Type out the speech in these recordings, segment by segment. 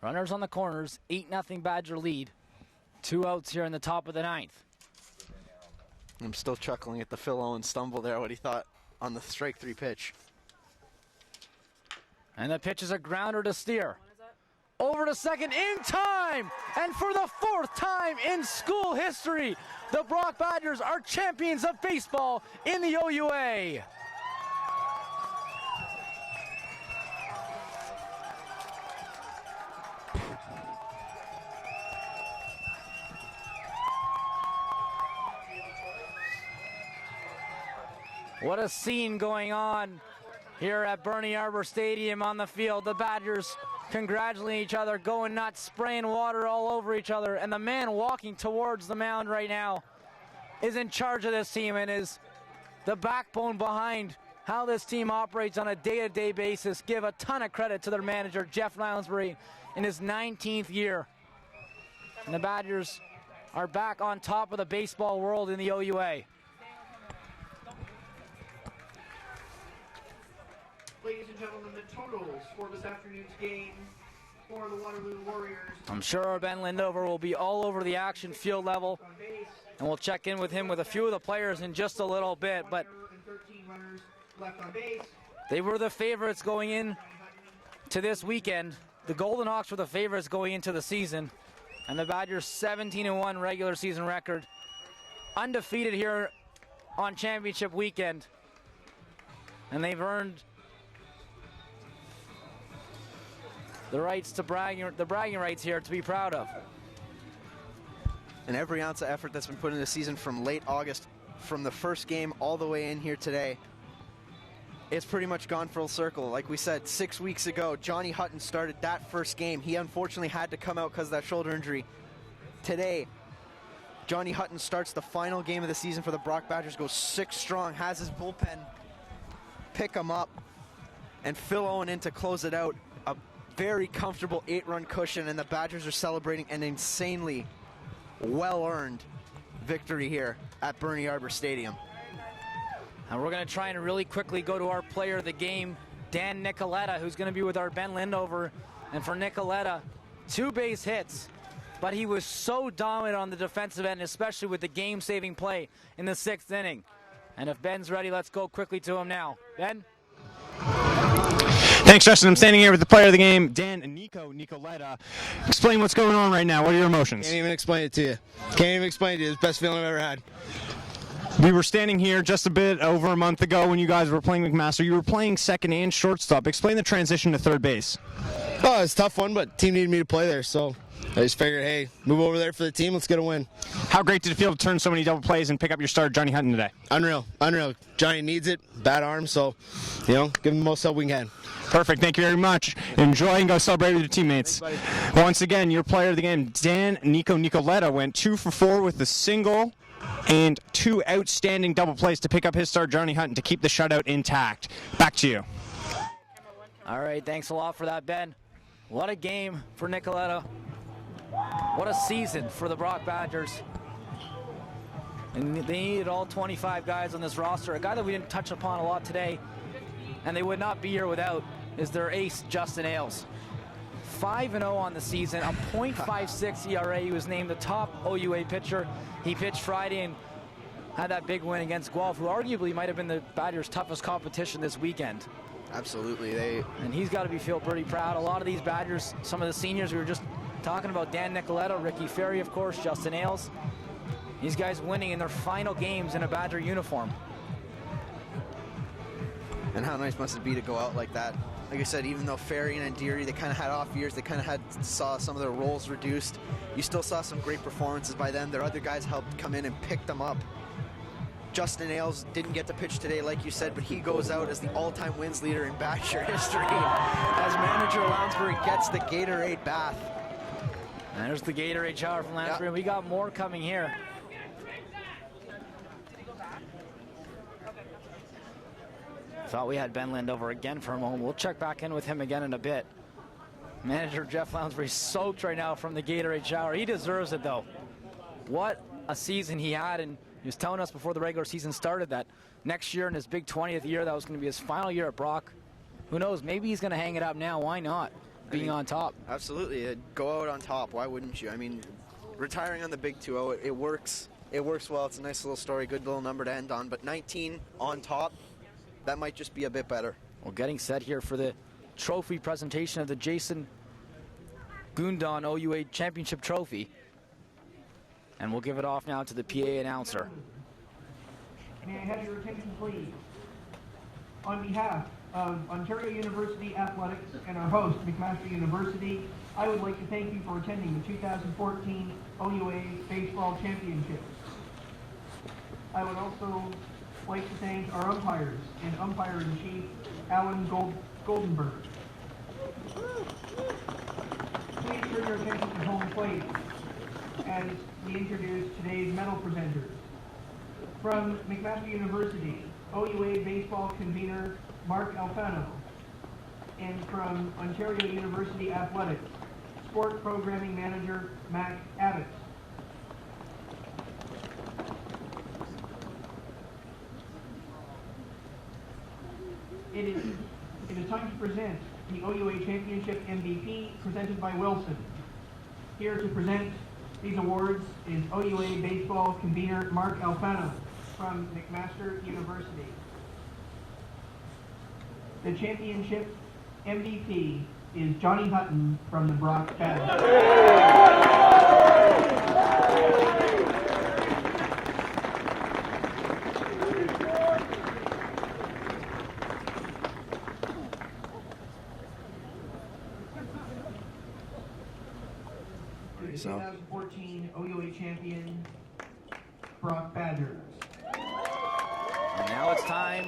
Runners on the corners, 8-0 Badger lead. 2 outs here in the top of the 9th. I'm still chuckling at the Phil Owens stumble there, what he thought on the strike 3 pitch. And the pitch is a grounder to Steer. Over to second in time! And for the 4th time in school history, the Brock Badgers are champions of baseball in the OUA. What a scene going on here at Bernie Arbor Stadium on the field. The Badgers congratulating each other, going nuts, spraying water all over each other. And the man walking towards the mound right now is in charge of this team and is the backbone behind how this team operates on a day-to-day basis. Give a ton of credit to their manager, Jeff Lounsbury, in his 19th year. And the Badgers are back on top of the baseball world in the OUA. Ladies and gentlemen, the totals for this afternoon's game for the Waterloo Warriors. I'm sure Ben Lindover will be all over the action field level, and we'll check in with him with a few of the players in just a little bit. But they were the favorites going in to this weekend. The Golden Hawks were the favorites going into the season, and the Badgers 17-1 regular season record, undefeated here on championship weekend, and they've earned the rights to bragging rights here to be proud of. And every ounce of effort that's been put in the season from late August, from the first game all the way in here today, it's pretty much gone full circle. Like we said, 6 weeks ago, Johnny Hutton started that first game. He unfortunately had to come out because of that shoulder injury. Today, Johnny Hutton starts the final game of the season for the Brock Badgers, goes 6 strong, has his bullpen pick him up, and Phil Owen in to close it out. A very comfortable 8-run cushion, and the Badgers are celebrating an insanely well-earned victory here at Bernie Arbor Stadium. And we're going to try and really quickly go to our player of the game, Dan Nicoletta, who's going to be with our Ben Lindover. And for Nicoletta, 2 base hits, but he was so dominant on the defensive end, especially with the game-saving play in the 6th inning. And if Ben's ready, let's go quickly to him now. Ben? Thanks, Justin. I'm standing here with the player of the game, Dan Nicoletta. Explain what's going on right now. What are your emotions? Can't even explain it to you. Can't even explain it to you. It's the best feeling I've ever had. We were standing here just a bit over a month ago when you guys were playing McMaster. You were playing second and shortstop. Explain the transition to third base. Oh, it's a tough one, but the team needed me to play there, so I just figured, hey, move over there for the team. Let's get a win. How great did it feel to turn so many double plays and pick up your starter, Johnny Hutton, today? Unreal. Johnny needs it. Bad arm, so, give him the most help we can. Perfect. Thank you very much. Enjoy and go celebrate with your teammates. Thanks, Once again, your player of the game, Dan Nicoletta, went 2 for 4 with a single and 2 outstanding double plays to pick up his star, Johnny Hutton, to keep the shutout intact. Back to you. All right, thanks a lot for that, Ben. What a game for Nicoletta. What a season for the Brock Badgers. And they needed all 25 guys on this roster. A guy that we didn't touch upon a lot today, and they would not be here without, is their ace, Justin Ailes. 5-0 on the season, a .56 ERA. He was named the top OUA pitcher. He pitched Friday and had that big win against Guelph, who arguably might have been the Badgers' toughest competition this weekend. Absolutely. And he's got to feel pretty proud. A lot of these Badgers, some of the seniors we were just talking about, Dan Nicoletta, Ricky Ferry, of course, Justin Ailes. These guys winning in their final games in a Badger uniform. And how nice must it be to go out like that? Like I said, even though Ferry and Andiri, they kind of had off years, they kind of saw some of their roles reduced, you still saw some great performances by them. Their other guys helped come in and pick them up. Justin Ailes didn't get to pitch today, like you said, but he goes out as the all-time wins leader in Badger history as manager Lounsbury gets the Gatorade bath. And there's the Gatorade shower from Lounsbury. Yep. We got more coming here. Thought we had Ben Lindover again for a moment. We'll check back in with him again in a bit. Manager Jeff Lounsbury soaked right now from the Gatorade shower. He deserves it, though. What a season he had, and he was telling us before the regular season started that next year in his big 20th year, that was going to be his final year at Brock. Who knows, maybe he's going to hang it up now. Why not? being on top. Absolutely. Go out on top. Why wouldn't you? I mean, retiring on the big 2-0, it works. It works well. It's a nice little story, good little number to end on. But 19 on top, that might just be a bit better. Well, getting set here for the trophy presentation of the Jason Gundon OUA Championship Trophy. And we'll give it off now to the PA announcer. May I have your attention, please? On behalf of Ontario University Athletics and our host, McMaster University, I would like to thank you for attending the 2014 OUA Baseball Championship. I would also like to thank our umpires and umpire-in-chief, Alan Goldenberg. Please turn your attention to home plate as we introduce today's medal presenters. From McMaster University, OUA Baseball Convener Mark Alfano, and from Ontario University Athletics, Sport Programming Manager Mac Abbott. It is time to present the OUA Championship MVP presented by Wilson. Here to present these awards is OUA Baseball Convener Mark Alfano from McMaster University. The championship MVP is Johnny Hutton from the Brock Badgers. The 2014 OUA champion, Brock Badgers. And now it's time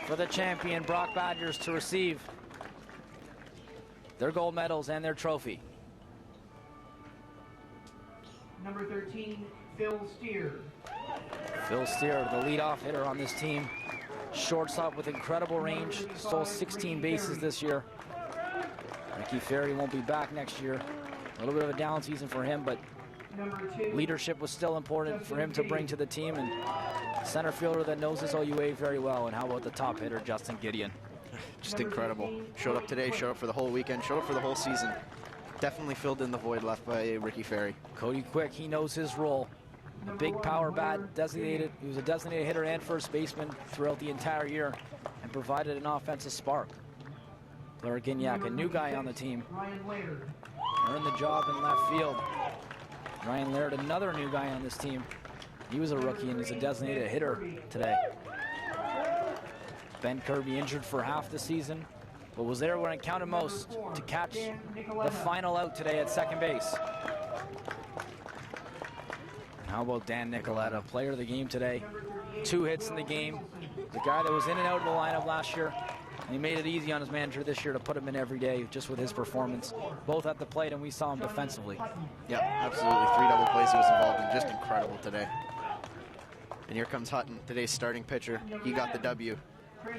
for the champion Brock Badgers to receive their gold medals and their trophy. Number 13, Phil Steer. Phil Steer, the leadoff hitter on this team. Shortstop with incredible range, stole 16 bases this year. Ricky Ferry won't be back next year. A little bit of a down season for him, but leadership was still important for him to bring to the team, and center fielder that knows his OUA very well. And how about the top hitter, Justin Gideon? Just incredible. Showed up today, showed up for the whole weekend, showed up for the whole season. Definitely filled in the void left by Ricky Ferry. Cody Quick, he knows his role. A big power bat, designated. He was a designated hitter and first baseman throughout the entire year and provided an offensive spark. Blair Gignac, a new guy on the team, earned the job in left field. Ryan Laird, another new guy on this team. He was a rookie and is a designated hitter today. Ben Kirby injured for half the season, but was there when it counted most to catch the final out today at second base. How about Dan Nicoletta, player of the game today? 2 hits in the game. The guy that was in and out of the lineup last year. And he made it easy on his manager this year to put him in every day just with his performance, both at the plate and we saw him defensively. Yeah, absolutely. 3 double plays he was involved in. Just incredible today. And here comes Hutton, today's starting pitcher. He got the W.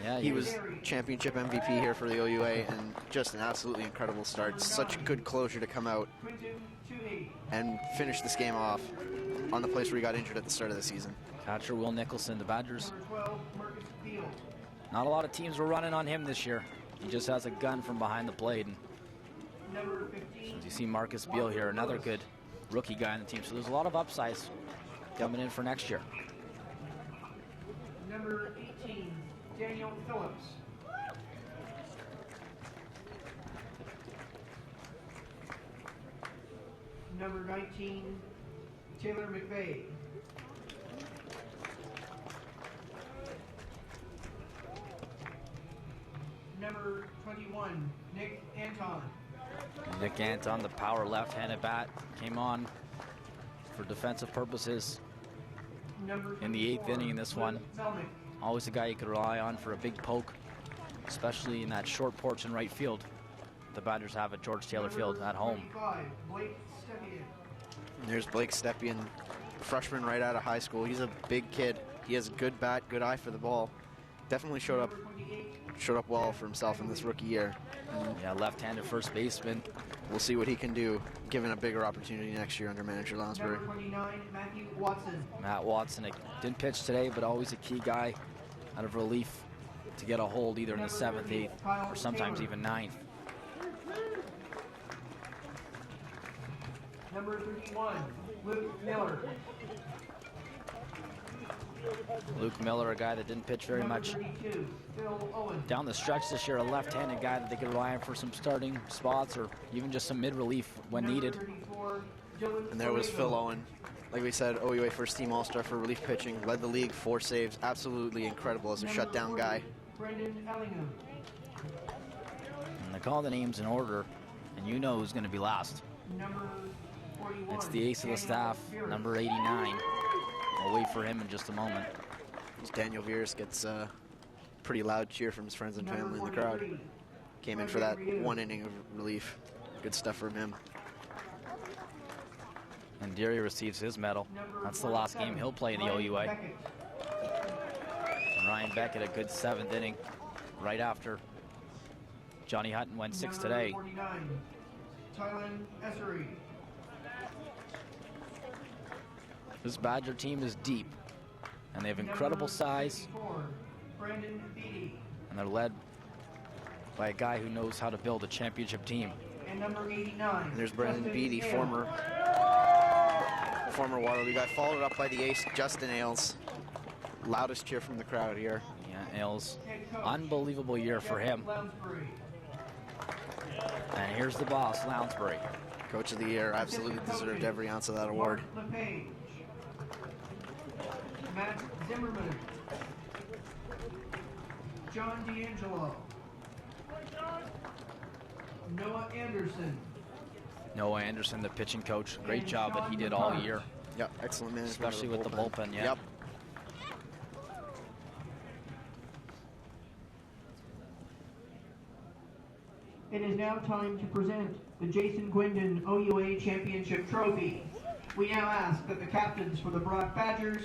Yeah, He was championship MVP here for the OUA, and just an absolutely incredible start. Such good closure to come out and finish this game off on the place where he got injured at the start of the season. Catcher Will Nicholson, the Badgers. Not a lot of teams were running on him this year. He just has a gun from behind the plate. And as you see Marcus Beal here, another good rookie guy on the team. So there's a lot of upsides coming in for next year. Number 18, Daniel Phillips. Number 19, Taylor McVeigh. Number 21, Nick Anton. Nick Anton, the power left-handed bat, came on for defensive purposes in the 8th inning in this one. Always a guy you could rely on for a big poke, especially in that short porch in right field the Badgers have at George Taylor Field at home. There's Blake Stepien, freshman right out of high school. He's a big kid. He has a good bat, good eye for the ball. Definitely showed up well for himself in this rookie year. Yeah, left-handed first baseman. We'll see what he can do, given a bigger opportunity next year under manager Lounsbury. Number 29, Matthew Watson. Matt Watson didn't pitch today, but always a key guy out of relief to get a hold either in the 7th, 8th, or sometimes even 9th. Number 31, Luke Miller. Luke Miller, a guy that didn't pitch very Number much 32, Phil Owen. down the stretch this year, a left-handed guy that they could rely on for some starting spots or even just some mid-relief when needed. 34, Dylan And there was Borrego. Phil Owen. Like we said, OUA first team all-star for relief pitching. Led the league, 4 saves. Absolutely incredible as a Number shutdown 40, guy. Brendan Ellingham. And they call the names in order, and you know who's going to be last. Number 41. It's the ace of the Daniel staff, Beers. number 89. We'll wait for him in just a moment. Daniel Veers gets a pretty loud cheer from his friends and Number family in the crowd. 43, Came in for that Frederick Ryu. 1 inning of relief. Good stuff from him. And Deary receives his medal. Number That's the last game 47, he'll play in the Ryan OUA. Beckett. And Ryan Beckett, a good 7th inning right after Johnny Hutton went 6 Number today. 49, Tylen Essery. This Badger team is deep, and they have incredible Number size, 54, Brandon Beatty. and they're led by a guy who knows how to build a championship team. And number 89. And there's Brendan Justin Beatty, Hale. former Waterloo guy, followed up by the ace, Justin Ailes. Loudest cheer from the crowd here. Yeah, Ailes, Head coach, unbelievable year for Jeff him. Lounsbury. And here's the boss, Lounsbury. Coach of the year, absolutely deserved every ounce of that award. Mark LePage. Matt Zimmerman. John D'Angelo. Noah Anderson. Noah Anderson, the pitching coach. Great And job that he Sean did all McCart. year, Yep, excellent management. of especially with the bullpen. Yeah. Yep. It is now time to present the Jason Gwendon OUA Championship Trophy. We now ask that the captains for the Brock Badgers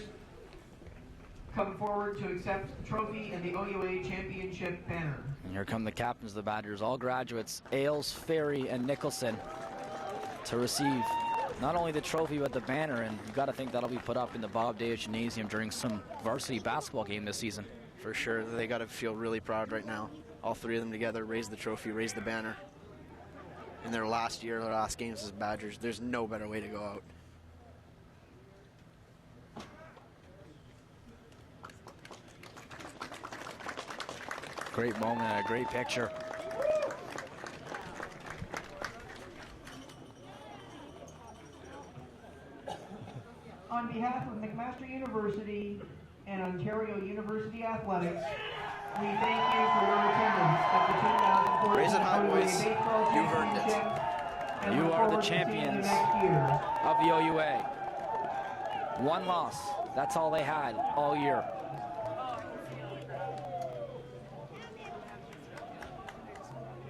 come forward to accept the trophy and the OUA Championship banner. And here come the captains of the Badgers, all graduates, Ailes, Ferry, and Nicholson, to receive not only the trophy but the banner. And you've got to think that'll be put up in the Bob Day Gymnasium during some varsity basketball game this season. For sure, they got to feel really proud right now. All 3 of them together, raise the trophy, raise the banner. In their last year, their last games as Badgers, there's no better way to go out. Great moment and a great picture. On behalf of McMaster University and Ontario University Athletics, we thank you for your attendance at the 2014 Raise it high, OUA boys. Baseball You've earned it. Championship, and You look are the forward to seeing you champions next year. of the OUA. 1 loss. That's all they had all year.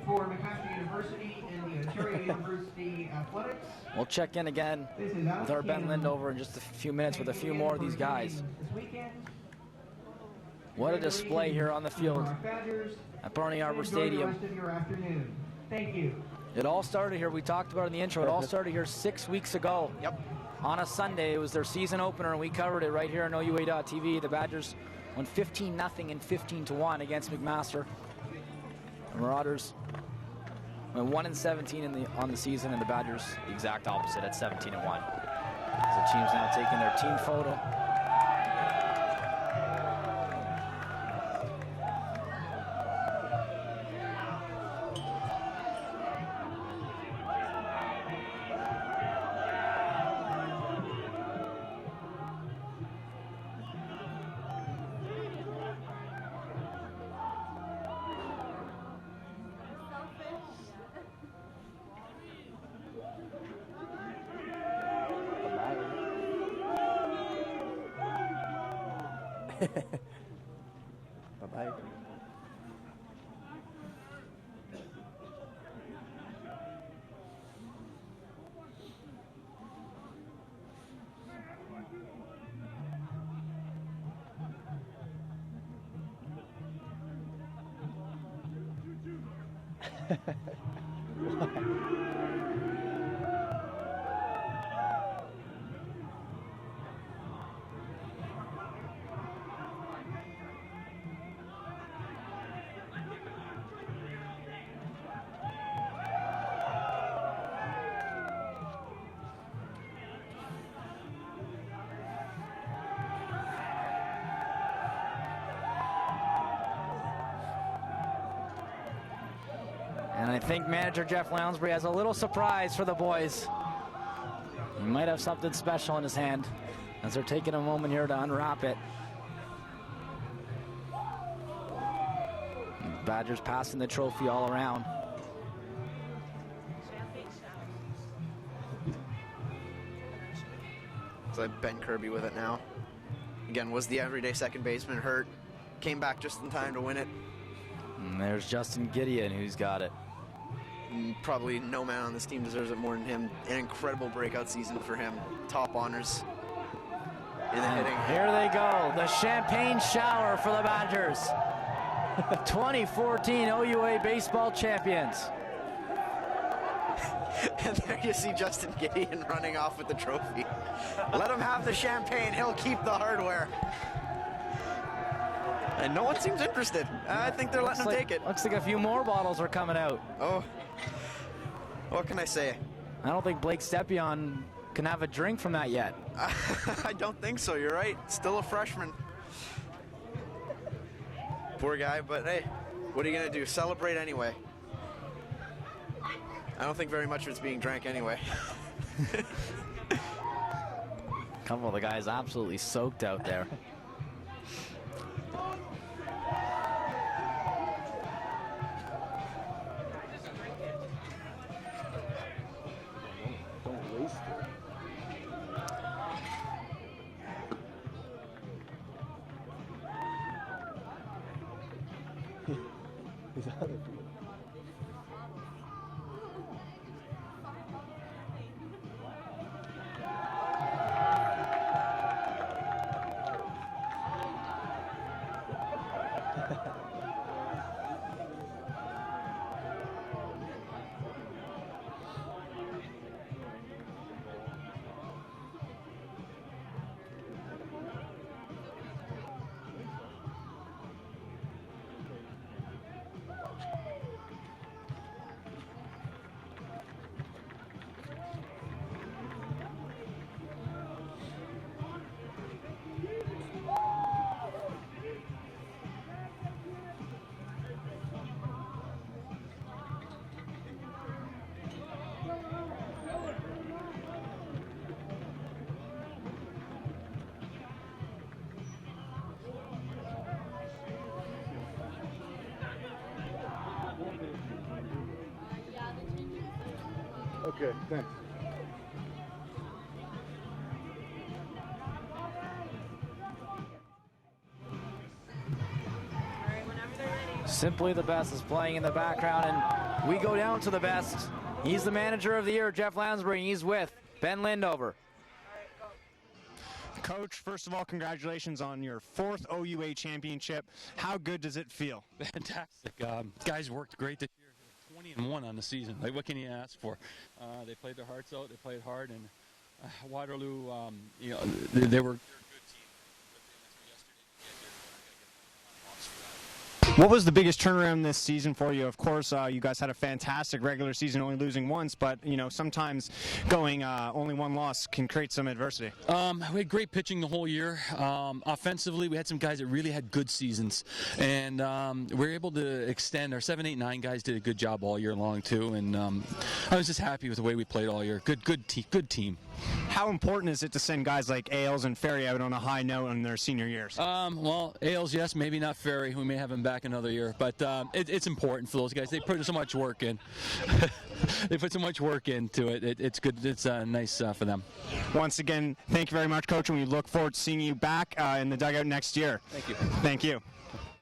For McMaster University and the Ontario University Athletics, We'll check in again this is with our Ben Lindover in just a few minutes with a few more of these guys. This weekend, What a display here on the field Brock Badgers, at Barney Arbor enjoy Stadium. the rest of your afternoon. Thank you. It all started here. We talked about it in the intro. It all started here 6 weeks ago. Yep. On a Sunday, it was their season opener, and we covered it right here on OUA.TV. The Badgers won 15-0 and 15-1 against McMaster. The Marauders went 1-17 on the season, and the Badgers the exact opposite at 17-1. So the team's now taking their team photo. Bye-bye. think manager Jeff Lounsbury has a little surprise for the boys. He might have something special in his hand as they're taking a moment here to unwrap it. Badgers passing the trophy all around. It's like Ben Kirby with it now. Again, was the everyday second baseman, hurt. Came back just in time to win it. And there's Justin Gideon, who's got it. Probably no man on this team deserves it more than him. An incredible breakout season for him. Top honors in the hitting. Here they go, the champagne shower for the Badgers. 2014 OUA Baseball Champions. And there you see Justin Gideon running off with the trophy. Let him have the champagne, he'll keep the hardware. And no one seems interested. I think they're letting him take it. Looks like a few more bottles are coming out. Oh, what can I say? I don't think Blake Stepion can have a drink from that yet. I don't think so, you're right. Still a freshman. Poor guy, but hey, what are you going to do? Celebrate anyway. I don't think very much of it's being drank anyway. A couple of the guys absolutely soaked out there. Don't waste it. Is that it? Okay, thanks. Simply the Best is playing in the background, and we go down to the best. He's the manager of the year, Jeff Lounsbury, and he's with Ben Lindover. Coach, first of all, congratulations on your 4th OUA championship. How good does it feel? Fantastic. Guys worked great this year. 20-1 on the season. Like, what can you ask for? They played their hearts out. They played hard, and Waterloo, you know, they were. What was the biggest turnaround this season for you? Of course, you guys had a fantastic regular season, only losing once, but you know sometimes going only one loss can create some adversity. We had great pitching the whole year. Offensively, we had some guys that really had good seasons, and we were able to extend. Our 7, 8, 9 guys did a good job all year long too, and I was just happy with the way we played all year. Good team. How important is it to send guys like Ailes and Ferry out on a high note in their senior years? Well, Ailes, yes, maybe not Ferry. We may have him back another year, but it's important for those guys. They put so much work in. They put so much work into it. It's good. It's nice for them. Once again, thank you very much, Coach, and we look forward to seeing you back in the dugout next year. Thank you. Thank you.